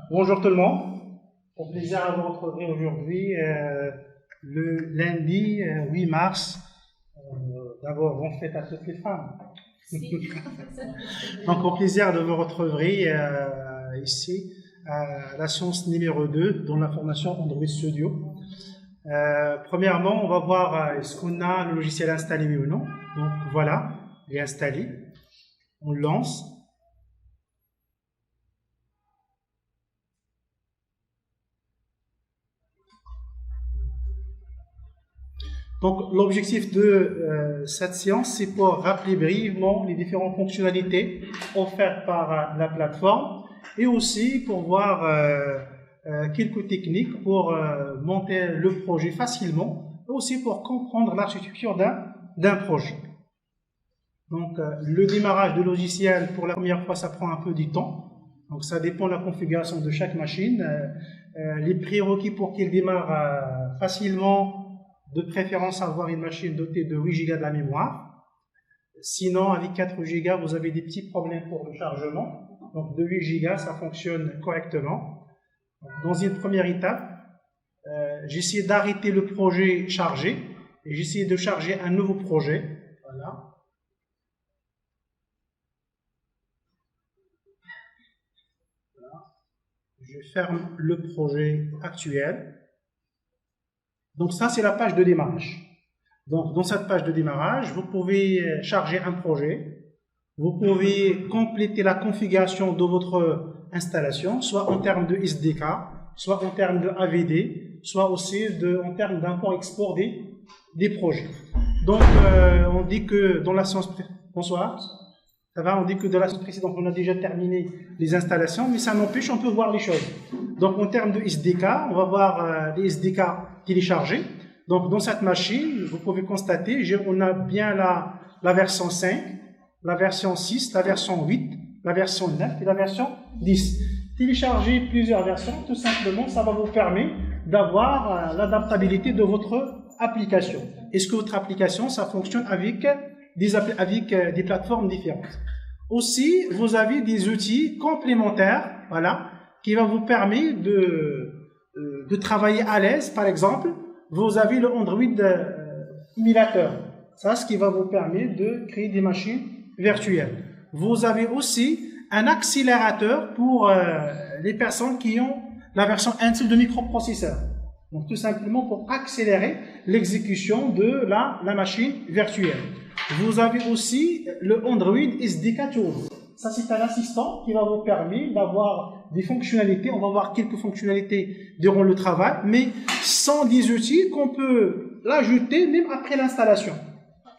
Bonjour tout le monde. Au plaisir à vous retrouver aujourd'hui, le lundi 8 mars. D'abord, bonne fête à toutes les femmes. Donc, au plaisir de vous retrouver ici à la séance numéro 2 dans la formation Android Studio. Premièrement, on va voir est-ce qu'on a le logiciel installé ou non. Donc voilà, il est installé. On le lance. Donc, l'objectif de cette séance, c'est pour rappeler brièvement les différentes fonctionnalités offertes par la plateforme et aussi pour voir quelques techniques pour monter le projet facilement et aussi pour comprendre l'architecture d'un projet. Donc, le démarrage du logiciel, pour la première fois, ça prend un peu du temps. Donc, ça dépend de la configuration de chaque machine. Les prérequis pour qu'il démarre facilement, de préférence avoir une machine dotée de 8 Go de la mémoire. Sinon, avec 4 Go, vous avez des petits problèmes pour le chargement. Donc, de 8 Go, ça fonctionne correctement. Donc, dans une première étape, j'ai essayé d'arrêter le projet chargé et j'ai essayé de charger un nouveau projet. Voilà. Je ferme le projet actuel. Donc ça, c'est la page de démarrage. Donc dans cette page de démarrage, vous pouvez charger un projet, vous pouvez compléter la configuration de votre installation, soit en termes de SDK, soit en termes de AVD, soit aussi en termes d'import-export des projets. Donc on dit que dans la séance bonsoir. Ça va, on dit que de la séance précédente, on a déjà terminé les installations, mais ça n'empêche, on peut voir les choses. Donc, en termes de SDK, on va voir les SDK téléchargés. Donc, dans cette machine, vous pouvez constater, on a bien la version 5, la version 6, la version 8, la version 9 et la version 10. Télécharger plusieurs versions, tout simplement, ça va vous permettre d'avoir l'adaptabilité de votre application. Est-ce que votre application, ça fonctionne avec des plateformes différentes. Aussi, vous avez des outils complémentaires, voilà, qui vont vous permettre de travailler à l'aise. Par exemple, vous avez le Android Emulator. Ça, ce qui va vous permettre de créer des machines virtuelles. Vous avez aussi un accélérateur pour les personnes qui ont la version Intel de microprocesseur. Donc, tout simplement pour accélérer l'exécution de la machine virtuelle. Vous avez aussi le Android SDK Tool. Ça, c'est un assistant qui va vous permettre d'avoir des fonctionnalités. On va voir quelques fonctionnalités durant le travail, mais sans des outils qu'on peut l'ajouter même après l'installation.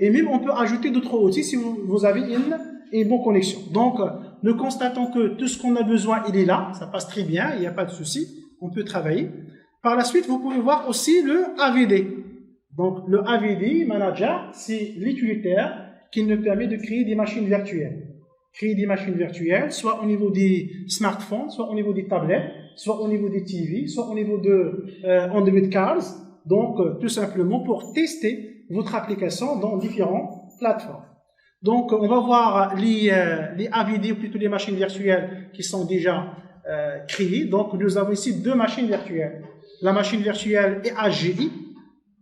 Et même, on peut ajouter d'autres outils si vous avez une bonne connexion. Donc, nous constatons que tout ce qu'on a besoin, il est là. Ça passe très bien, il n'y a pas de souci. On peut travailler. Par la suite, vous pouvez voir aussi le AVD. Donc, le AVD Manager, c'est l'utilitaire qui nous permet de créer des machines virtuelles. Créer des machines virtuelles, soit au niveau des smartphones, soit au niveau des tablettes, soit au niveau des TV, soit au niveau de Android Cars. Donc, tout simplement pour tester votre application dans différentes plateformes. Donc, on va voir les AVD, ou plutôt les machines virtuelles qui sont déjà créées. Donc, nous avons ici deux machines virtuelles. La machine virtuelle est AGI.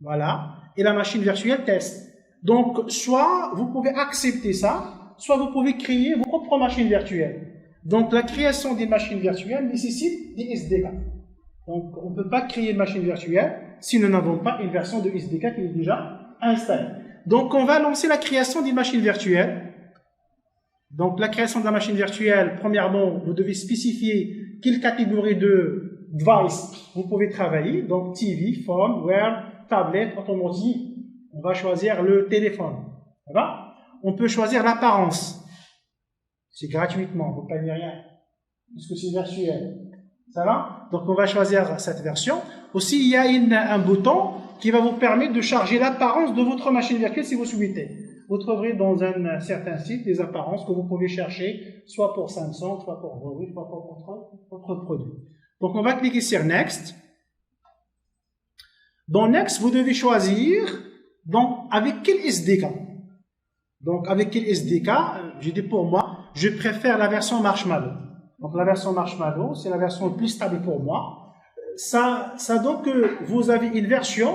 Voilà, et la machine virtuelle test. Donc, soit vous pouvez accepter ça, soit vous pouvez créer vos propres machines virtuelles. Donc, la création des machines virtuelles nécessite des SDK. Donc, on ne peut pas créer une machine virtuelle si nous n'avons pas une version de SDK qui est déjà installée. Donc, on va lancer la création d'une machine virtuelle. Donc, la création de la machine virtuelle, premièrement, vous devez spécifier quelle catégorie de device vous pouvez travailler. Donc, TV, phone, wear, tablette, automotive, on va choisir le téléphone. Ça va? On peut choisir l'apparence. C'est gratuitement, vous ne payez rien. Parce que c'est virtuel. Ça va? Donc on va choisir cette version. Aussi, il y a un bouton qui va vous permettre de charger l'apparence de votre machine virtuelle si vous souhaitez. Vous trouverez dans un certain site des apparences que vous pouvez chercher, soit pour Samsung, soit pour Huawei, soit pour votre produit. Donc on va cliquer sur Next. Dans Next, vous devez choisir donc, avec quel SDK. Donc, avec quel SDK, j'ai dit pour moi, je préfère la version Marshmallow. Donc la version Marshmallow, c'est la version plus stable pour moi. Ça donne que vous avez une version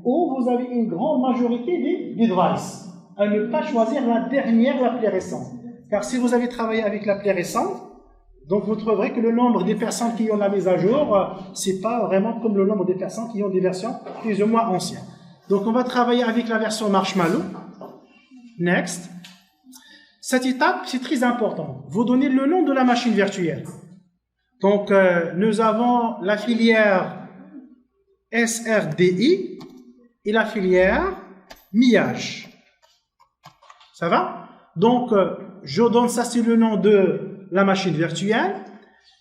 où vous avez une grande majorité des devices. À ne pas choisir la dernière, la plus récente. Car si vous avez travaillé avec la plus récente, donc vous trouverez que le nombre des personnes qui ont la mise à jour, c'est pas vraiment comme le nombre des personnes qui ont des versions plus ou moins anciennes. Donc on va travailler avec la version Marshmallow. Next. Cette étape, c'est très important. Vous donnez le nom de la machine virtuelle. Donc nous avons la filière SRDI et la filière MIAGE. Ça va? Donc je donne ça, c'est le nom de la machine virtuelle,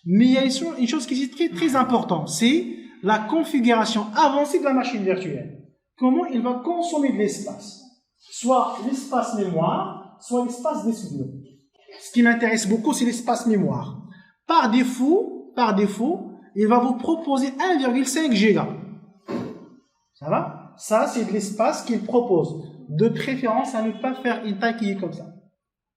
mais il y a une chose qui est très très importante, c'est la configuration avancée de la machine virtuelle. Comment il va consommer de l'espace, soit l'espace mémoire, soit l'espace disque dur. Ce qui m'intéresse beaucoup, c'est l'espace mémoire. Par défaut, il va vous proposer 1,5 giga. Ça va? Ça, c'est de l'espace qu'il propose. De préférence à ne pas faire une taille qui est comme ça.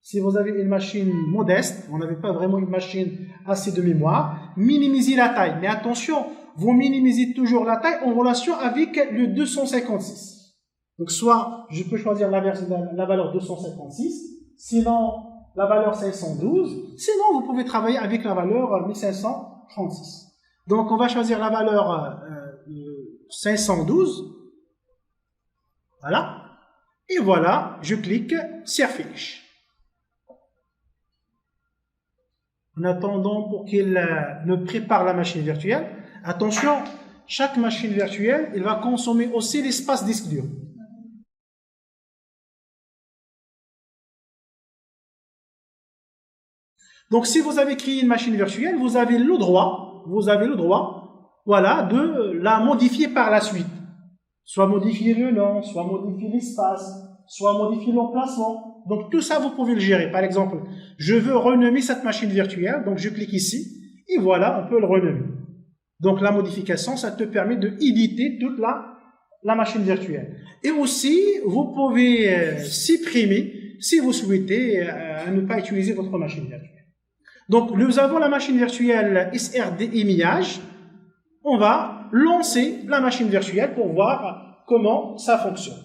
Si vous avez une machine modeste, vous n'avez pas vraiment une machine assez de mémoire, minimisez la taille. Mais attention, vous minimisez toujours la taille en relation avec le 256. Donc soit, je peux choisir la valeur 256, sinon la valeur 512, sinon vous pouvez travailler avec la valeur 1536. Donc on va choisir la valeur 512. Voilà. Et voilà, je clique sur Finish. En attendant pour qu'il ne prépare la machine virtuelle, attention, chaque machine virtuelle, elle va consommer aussi l'espace disque dur. Donc, si vous avez créé une machine virtuelle, vous avez le droit, voilà, de la modifier par la suite. Soit modifier le nom, soit modifier l'espace, soit modifier l'emplacement. Donc, tout ça, vous pouvez le gérer. Par exemple, je veux renommer cette machine virtuelle, donc je clique ici, et voilà, on peut le renommer. Donc, la modification, ça te permet de éditer toute la machine virtuelle. Et aussi, vous pouvez supprimer, si vous souhaitez, ne pas utiliser votre machine virtuelle. Donc, nous avons la machine virtuelle SRDI MIAGE. On va lancer la machine virtuelle pour voir comment ça fonctionne.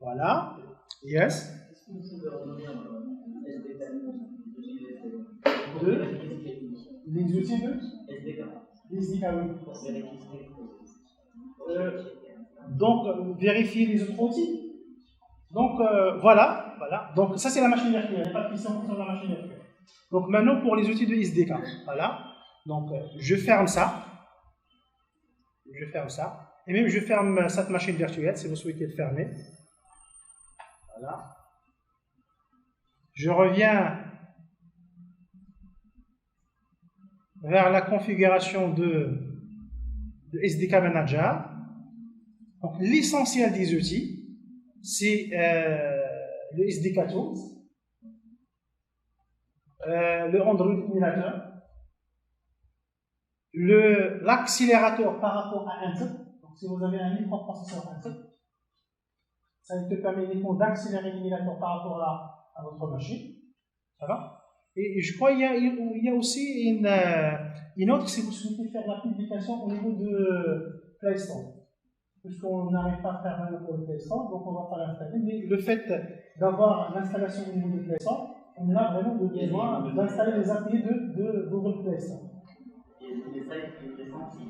Voilà. Yes. Les outils de SDK, oui. Donc, vérifier les autres outils. Donc, voilà. Donc, ça, c'est la machine virtuelle. Il n'y a pas de question sur la machine virtuelle. Donc, maintenant, pour les outils de SDK. Voilà. Donc, je ferme ça. Et même, je ferme cette machine virtuelle, si vous souhaitez le fermer. Voilà. Je reviens vers la configuration de SDK Manager. Donc, l'essentiel des outils, c'est le SDK Tools, le Android Emulator, l'accélérateur par rapport à Intel. Donc, si vous avez un microprocesseur Intel, ça te permet uniquement d'accélérer l'émulateur par rapport à votre machine. Ça va? Et je crois qu'il y a aussi une autre, si vous souhaitez faire la publication au niveau de Play Store. Puisqu'on n'arrive pas à faire rien pour le Play Store, donc on ne va pas l'installer. Mais le fait d'avoir l'installation au niveau de Play Store, on a vraiment besoin d'installer les API de Google Play Store. Et les sites qui sont aussi.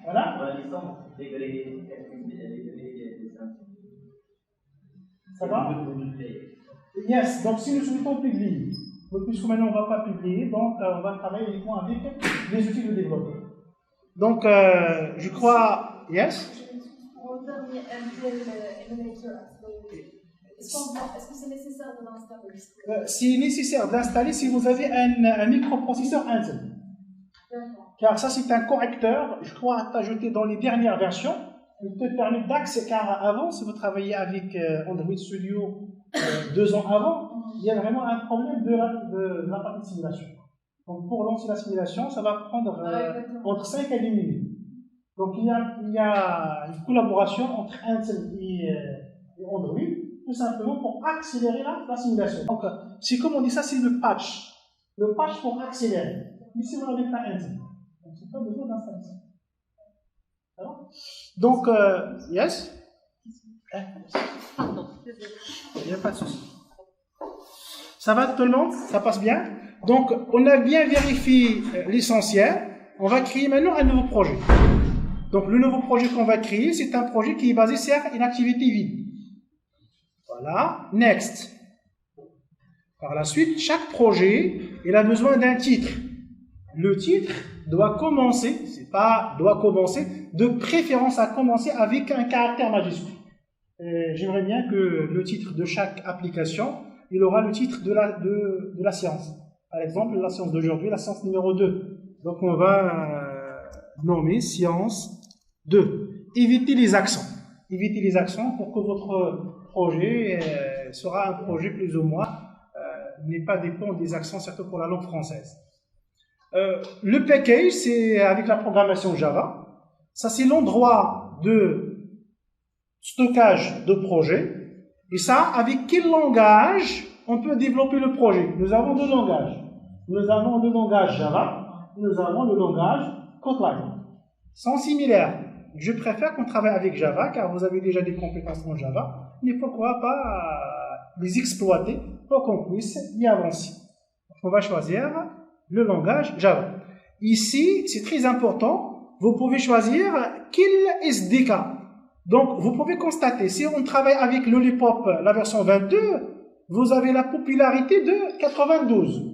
Voilà. Pour la licence, ça va? Yes, donc si nous souhaitons publier, puisque maintenant on ne va pas publier, donc on va travailler uniquement avec les outils de développement. Donc je crois, yes? Est-ce que c'est nécessaire de l'installer? C'est nécessaire d'installer si vous avez un microprocesseur Intel. Car ça c'est un correcteur, je crois, ajouté dans les dernières versions. Il te permet d'accéder, car avant, si vous travaillez avec Android Studio 2 ans avant, il y a vraiment un problème de la partie de simulation. Donc pour lancer la simulation, ça va prendre entre 5 et 10 minutes. Donc il y a une collaboration entre Intel et Android, tout simplement pour accélérer la simulation. Donc c'est comme on dit ça, c'est le patch. le patch pour accélérer. Mais si vous n'avez pas un titre, donc c'est pas besoin d'installation. Donc, yes? Pardon, Il n'y a pas de souci. Ça va tout le monde? Ça passe bien? Donc, on a bien vérifié l'essentiel. On va créer maintenant un nouveau projet. Donc, le nouveau projet qu'on va créer, c'est un projet qui est basé sur une activité vide. Voilà. Next. Par la suite, chaque projet, il a besoin d'un titre. Le titre doit commencer, c'est pas doit commencer, de préférence à commencer avec un caractère majuscule. J'aimerais bien que le titre de chaque application, il aura le titre de la séance. Par exemple, la séance d'aujourd'hui, la séance numéro 2. Donc, on va nommer séance 2. Évitez les accents. Évitez les accents pour que votre projet sera un projet plus ou moins n'est pas dépend des accents, surtout pour la langue française. Le package, c'est avec la programmation Java. Ça, c'est l'endroit de stockage de projet. Et ça, avec quel langage on peut développer le projet? Nous avons deux langages. Nous avons le langage Java, nous avons le langage Kotlin. Ils sont similaires. Je préfère qu'on travaille avec Java, car vous avez déjà des compétences en Java, mais pourquoi pas les exploiter pour qu'on puisse y avancer. On va choisir le langage Java. Ici, c'est très important, vous pouvez choisir quel SDK. Donc, vous pouvez constater, si on travaille avec Lollipop, la version 22, vous avez la popularité de 92.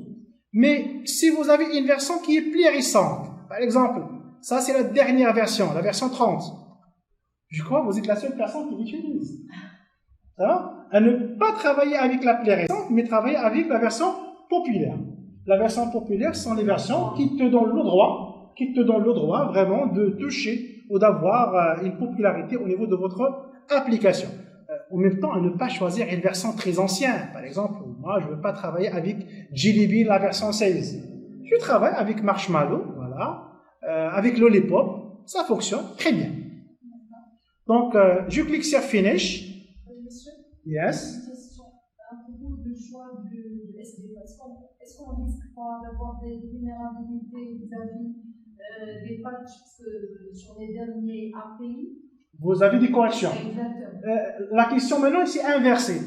Mais si vous avez une version qui est plus récente, par exemple, ça c'est la dernière version, la version 30, je crois que vous êtes la seule personne qui l'utilise. Ça va? À ne pas travailler avec la plus récente, mais travailler avec la version populaire. La version populaire sont les versions qui te donnent le droit vraiment de toucher ou d'avoir une popularité au niveau de votre application. En même temps, à ne pas choisir une version très ancienne. Par exemple, moi, je ne veux pas travailler avec Jelly Bean, la version 16. Je travaille avec Marshmallow, voilà, avec Lollipop, ça fonctionne très bien. Donc, je clique sur Finish. Monsieur, Yes. une question à propos du choix de SD. Est-ce qu'on risque pas d'avoir des vulnérabilités vis-à-vis des patchs sur les derniers API? Vous avez des corrections. Exactement. La question maintenant, c'est inversée.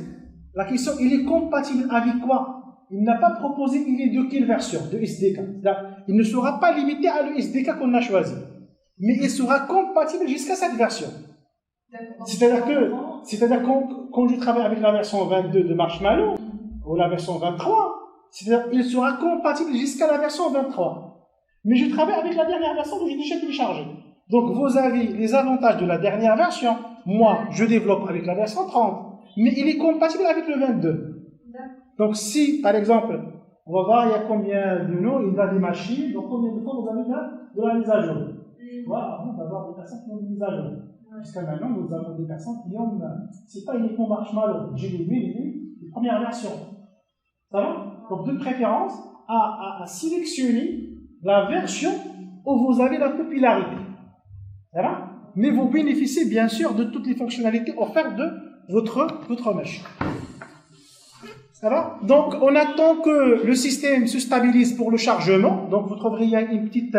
La question, il est compatible avec quoi? Il n'a pas proposé, il est de quelle version de SDK? Il ne sera pas limité à le SDK qu'on a choisi. Mais il sera compatible jusqu'à cette version. C'est-à-dire que quand je travaille avec la version 22 de Marshmallow, ou la version 23, c'est-à-dire qu'il sera compatible jusqu'à la version 23. Mais je travaille avec la dernière version que j'ai déjà téléchargée. Donc, vous avez les avantages de la dernière version. Moi, je développe avec la version 30. Mais il est compatible avec le 22. Donc, si, par exemple, on va voir il y a combien de noms, il y a des machines, donc combien de fois vous avez de la mise à jour. Voilà, on va avoir des personnes qui ont une mise à jour. Jusqu'à maintenant, nous avons des personnes qui ont, c'est pas uniquement Marshmallow, j'ai les premières versions. Ça va? Donc, de préférence, à sélectionner la version où vous avez la popularité. Ça va? Mais vous bénéficiez bien sûr de toutes les fonctionnalités offertes de votre machine. Ça va? Donc, on attend que le système se stabilise pour le chargement. Donc, vous trouverez une petite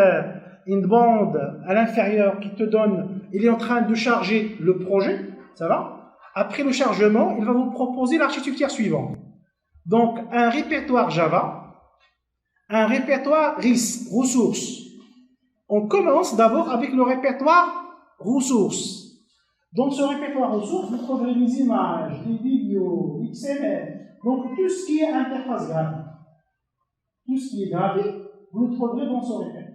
une bande à l'intérieur qui te donne, il est en train de charger le projet. Ça va? Après le chargement, il va vous proposer l'architecture suivante. Donc, un répertoire Java, un répertoire RIS, ressources. On commence d'abord avec le répertoire ressources. Dans ce répertoire ressources, vous trouverez des images, des vidéos, XML. Donc, tout ce qui est interface graphique. Tout ce qui est graphique, vous le trouverez dans ce répertoire.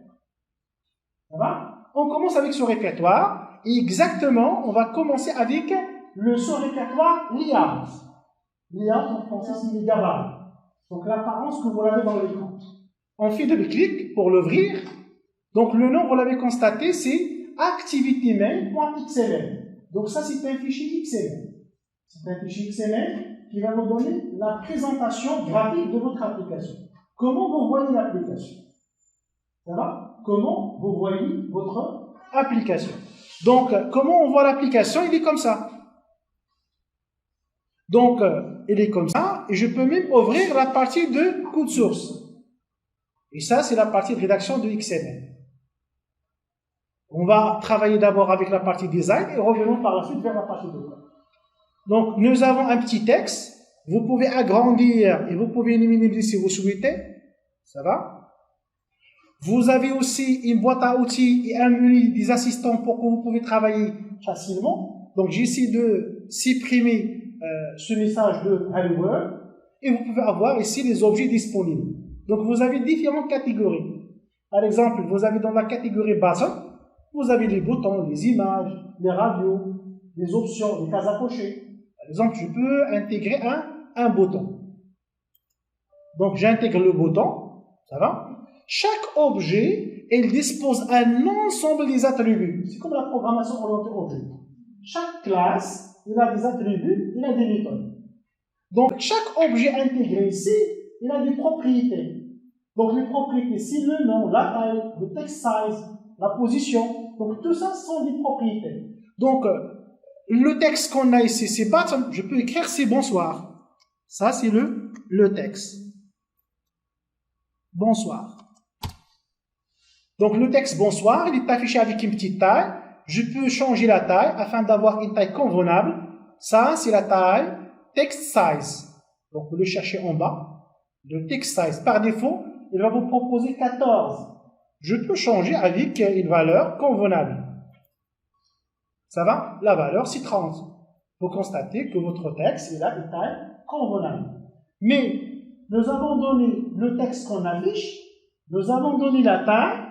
Ça va? On commence avec ce répertoire. Et exactement, on va commencer avec ce répertoire layout. Layout en français, c'est médiaval. Donc, l'apparence que vous l'avez dans l'écran. On fait double clic pour l'ouvrir. Donc, le nom, vous l'avez constaté, c'est activitymail.xml. Donc, ça, c'est un fichier XML. C'est un fichier XML qui va vous donner la présentation graphique de votre application. Comment vous voyez l'application? Ça va? Comment vous voyez votre application? Donc, comment on voit l'application? Il est comme ça. Donc, il est comme ça. Et je peux même ouvrir la partie de code source. Et ça, c'est la partie de rédaction de XML. On va travailler d'abord avec la partie design et revenons par la suite vers la partie de code. Donc, nous avons un petit texte. Vous pouvez agrandir et vous pouvez minimiser si vous souhaitez. Ça va? Vous avez aussi une boîte à outils et un menu des assistants pour que vous pouvez travailler facilement. Donc, j'essaie de supprimer ce message de Hello World et vous pouvez avoir ici les objets disponibles. Donc, vous avez différentes catégories. Par exemple, vous avez dans la catégorie button, vous avez les boutons, les images, les radios, les options, les cases à cocher. Par exemple, je peux intégrer un bouton. Donc, j'intègre le bouton, ça va? Chaque objet, il dispose d'un ensemble des attributs. C'est comme la programmation orientée objet. Chaque classe, il a des attributs, il a des méthodes. Donc, chaque objet intégré ici, il a des propriétés. Donc, les propriétés, c'est le nom, la taille, le text size, la position. Donc, tout ça sont des propriétés. Donc, le texte qu'on a ici, c'est button. Je peux écrire c'est bonsoir. Ça, c'est le texte. Bonsoir. Donc, le texte bonsoir, il est affiché avec une petite taille. Je peux changer la taille afin d'avoir une taille convenable. Ça, c'est la taille text size. Donc, vous le cherchez en bas. Le text size, par défaut, il va vous proposer 14. Je peux changer avec une valeur convenable. Ça va? La valeur, c'est 30. Vous constatez que votre texte, il a une taille convenable. Mais, nous avons donné le texte qu'on affiche, nous avons donné la taille,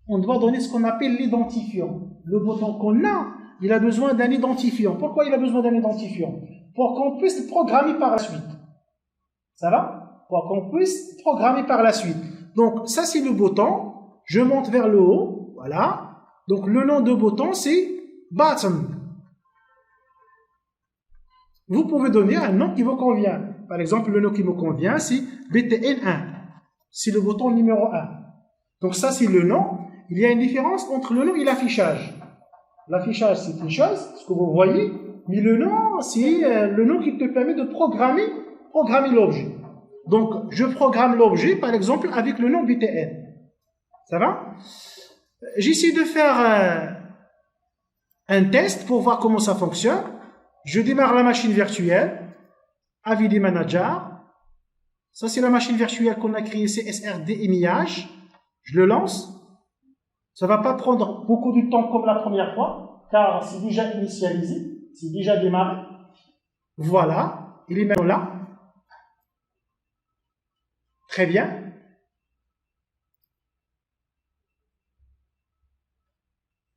on doit donner ce qu'on appelle l'identifiant. Le bouton qu'on a, il a besoin d'un identifiant. Pourquoi il a besoin d'un identifiant? Pour qu'on puisse le programmer par la suite. Ça va? Pour qu'on puisse le programmer par la suite. Donc, ça c'est le bouton. Je monte vers le haut. Voilà. Donc, le nom de bouton, c'est button. Vous pouvez donner un nom qui vous convient. Par exemple, le nom qui me convient, c'est BTN1. C'est le bouton numéro 1. Donc, ça c'est le nom. Il y a une différence entre le nom et l'affichage. L'affichage, c'est une chose, ce que vous voyez, mais le nom, c'est le nom qui te permet de programmer l'objet. Donc, je programme l'objet, par exemple, avec le nom BTN. Ça va? J'essaie de faire un test pour voir comment ça fonctionne. Je démarre la machine virtuelle, AVD Manager. Ça, c'est la machine virtuelle qu'on a créée, c'est SRD-MIH. Je le lance. Ça ne va pas prendre beaucoup de temps comme la première fois, car c'est déjà initialisé, c'est déjà démarré. Voilà, il est maintenant là. Très bien.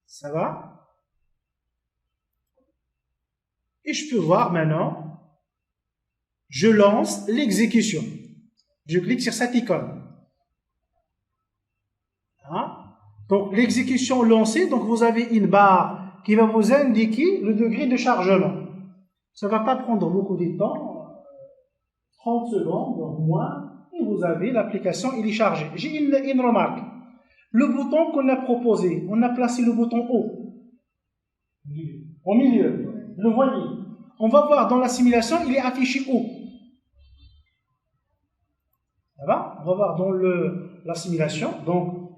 Ça va? Et je peux voir maintenant, je lance l'exécution. Je clique sur cette icône. Hein? Donc, l'exécution lancée, donc vous avez une barre qui va vous indiquer le degré de chargement. Ça ne va pas prendre beaucoup de temps, 30 secondes, moins, et vous avez l'application, il est chargé. J'ai une remarque. Le bouton qu'on a proposé, on a placé le bouton haut, au milieu, le voyez. On va voir dans la simulation, il est affiché haut. Ça va? On va voir dans la simulation, donc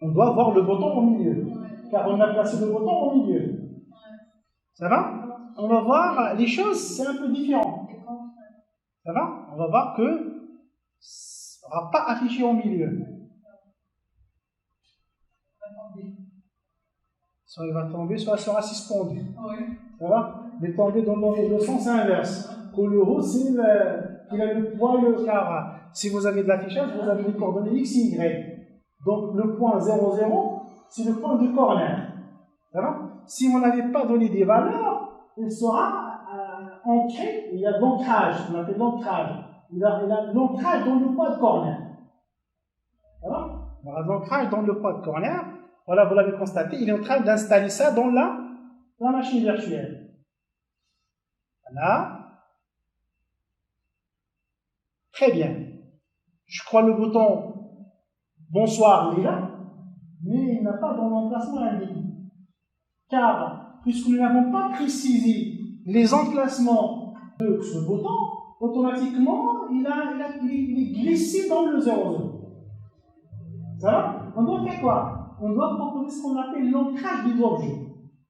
on doit voir le bouton au milieu, car on a placé le bouton au milieu. Ça va? On va voir les choses, c'est un peu différent. Ça va? On va voir que ça ne sera pas affiché au milieu. Soit il va tomber, soit il sera suspendu. Ça va? Mais tomber dans le sens inverse. Que le haut, c'est qu'il a le poids, car si vous avez de l'affichage, vous avez les coordonnées X, Y. Donc, le point 0, 0, c'est le point de corner. Ça va? Si vous n'avez pas donné des valeurs, il sera ancré. Il y a l'ancrage, on appelle l'ancrage. Il a l'ancrage dans le point de corner. Ça va? Il y aura l'ancrage dans le point de corner. Voilà, vous l'avez constaté, il est en train d'installer ça dans la machine virtuelle. Voilà. Très bien. Je crois le bouton bonsoir, il est là, mais il n'a pas dans l'emplacement indiqué. Car, puisque nous n'avons pas précisé les emplacements de ce bouton, automatiquement, il est glissé dans le 00. Ça va? On doit faire quoi? On doit proposer ce qu'on appelle l'ancrage des objets.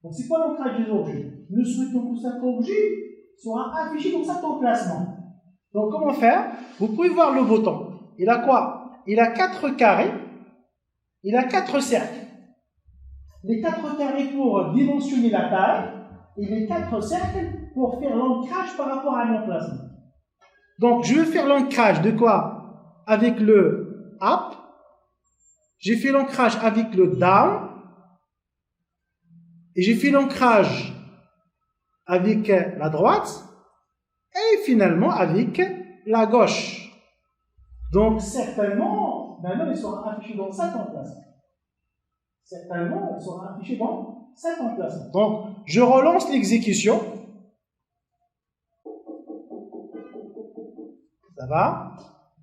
Donc, c'est quoi l'ancrage des objets? Nous souhaitons que cet objet sera affiché dans cet emplacement. Donc, comment faire? Vous pouvez voir le bouton. Il a quoi? Il a 4 carrés. Il a 4 cercles. Les 4 carrés pour dimensionner la taille et les 4 cercles pour faire l'ancrage par rapport à l'emplacement. Donc, je vais faire l'ancrage de quoi? Avec le up. J'ai fait l'ancrage avec le down. Et j'ai fait l'ancrage avec la droite. Et finalement avec la gauche. Donc, certainement, maintenant, il sera affiché dans cet emplacement. Certainement, il sera affiché dans cet emplacement. Donc, je relance l'exécution. Ça va?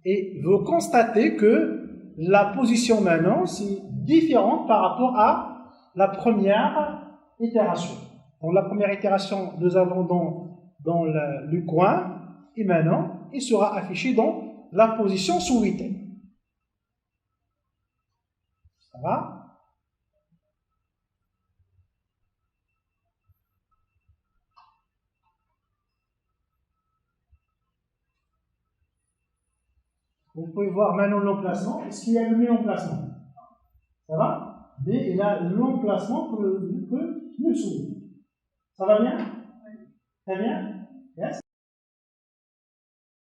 Et vous constatez que la position maintenant, c'est différente par rapport à la première itération. Donc, la première itération, nous avons dans le coin, et maintenant, il sera affiché dans la position souhaitée. Ça va? Vous pouvez voir maintenant l'emplacement. Est-ce qu'il y a le même emplacement? Ça va? Et il a l'emplacement que nous souhaitons. Ça va bien? Très bien?